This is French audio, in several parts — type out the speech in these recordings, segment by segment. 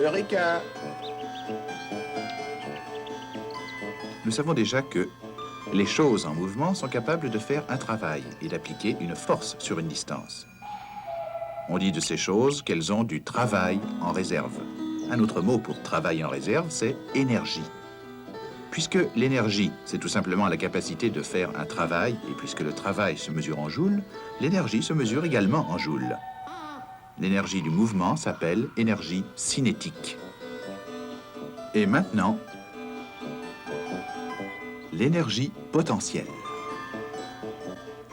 Eureka! Nous savons déjà que les choses en mouvement sont capables de faire un travail et d'appliquer une force sur une distance. On dit de ces choses qu'elles ont du travail en réserve. Un autre mot pour travail en réserve, c'est énergie. Puisque l'énergie, c'est tout simplement la capacité de faire un travail, et puisque le travail se mesure en joules, l'énergie se mesure également en joules. L'énergie du mouvement s'appelle énergie cinétique. Et maintenant, l'énergie potentielle.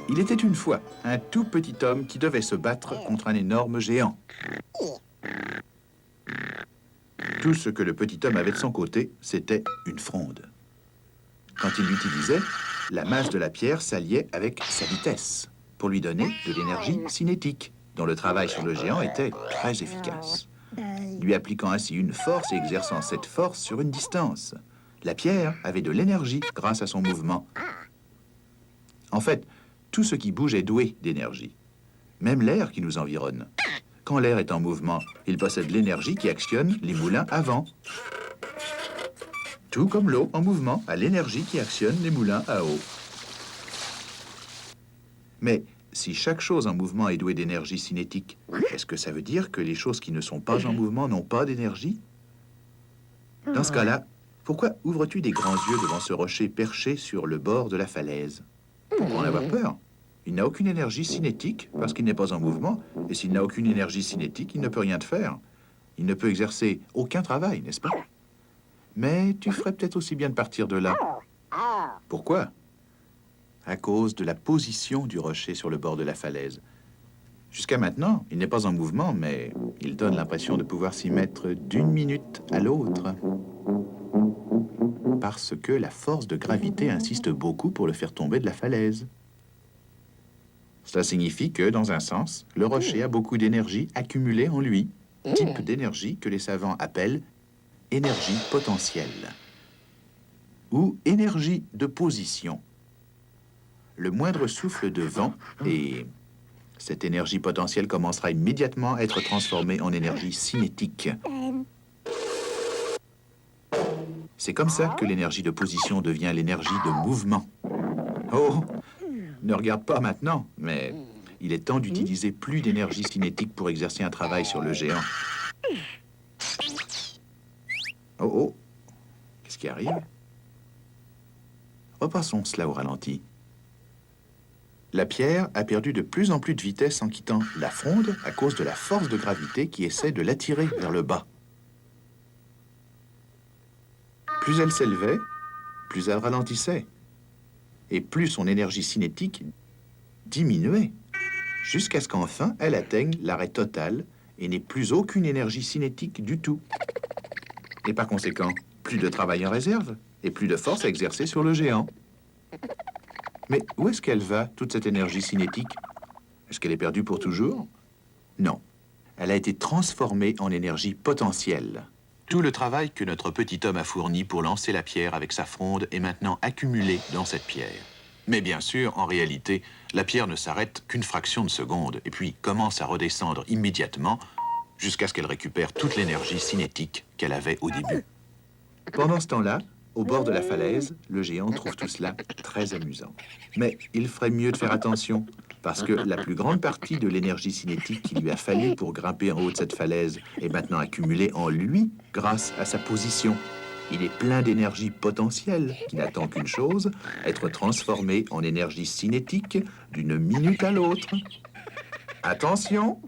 Il était une fois un tout petit homme qui devait se battre contre un énorme géant. Tout ce que le petit homme avait de son côté, c'était une fronde. Quand il l'utilisait, la masse de la pierre s'alliait avec sa vitesse pour lui donner de l'énergie cinétique, dont le travail sur le géant était très efficace, lui appliquant ainsi une force et exerçant cette force sur une distance. La pierre avait de l'énergie grâce à son mouvement. En fait, tout ce qui bouge est doué d'énergie, même l'air qui nous environne. Quand l'air est en mouvement, il possède l'énergie qui actionne les moulins à vent. Tout comme l'eau en mouvement a l'énergie qui actionne les moulins à eau. Mais si chaque chose en mouvement est douée d'énergie cinétique, est-ce que ça veut dire que les choses qui ne sont pas en mouvement n'ont pas d'énergie? Dans ce cas-là, pourquoi ouvres-tu des grands yeux devant ce rocher perché sur le bord de la falaise? Pourquoi en avoir peur? Il n'a aucune énergie cinétique parce qu'il n'est pas en mouvement, et s'il n'a aucune énergie cinétique, il ne peut rien te faire. Il ne peut exercer aucun travail, n'est-ce pas? Mais tu ferais peut-être aussi bien de partir de là. Pourquoi? À cause de la position du rocher sur le bord de la falaise. Jusqu'à maintenant, il n'est pas en mouvement, mais il donne l'impression de pouvoir s'y mettre d'une minute à l'autre. Parce que la force de gravité insiste beaucoup pour le faire tomber de la falaise. Cela signifie que, dans un sens, le rocher a beaucoup d'énergie accumulée en lui, type d'énergie que les savants appellent énergie potentielle ou énergie de position. Le moindre souffle de vent et cette énergie potentielle commencera immédiatement à être transformée en énergie cinétique. C'est comme ça que l'énergie de position devient l'énergie de mouvement. Oh, ne regarde pas maintenant, mais il est temps d'utiliser plus d'énergie cinétique pour exercer un travail sur le géant. Oh, oh, qu'est-ce qui arrive? Repassons cela au ralenti. La pierre a perdu de plus en plus de vitesse en quittant la fronde à cause de la force de gravité qui essaie de l'attirer vers le bas. Plus elle s'élevait, plus elle ralentissait. Et plus son énergie cinétique diminuait, jusqu'à ce qu'enfin elle atteigne l'arrêt total et n'ait plus aucune énergie cinétique du tout. Et par conséquent, plus de travail en réserve et plus de force à exercer sur le géant. Mais où est-ce qu'elle va, toute cette énergie cinétique? Est-ce qu'elle est perdue pour toujours? Non. Elle a été transformée en énergie potentielle. Tout le travail que notre petit homme a fourni pour lancer la pierre avec sa fronde est maintenant accumulé dans cette pierre. Mais bien sûr, en réalité, la pierre ne s'arrête qu'une fraction de seconde et puis commence à redescendre immédiatement jusqu'à ce qu'elle récupère toute l'énergie cinétique qu'elle avait au début. Pendant ce temps-là, au bord de la falaise, le géant trouve tout cela très amusant. Mais il ferait mieux de faire attention, parce que la plus grande partie de l'énergie cinétique qu'il lui a fallu pour grimper en haut de cette falaise est maintenant accumulée en lui grâce à sa position. Il est plein d'énergie potentielle qui n'attend qu'une chose, être transformée en énergie cinétique d'une minute à l'autre. Attention!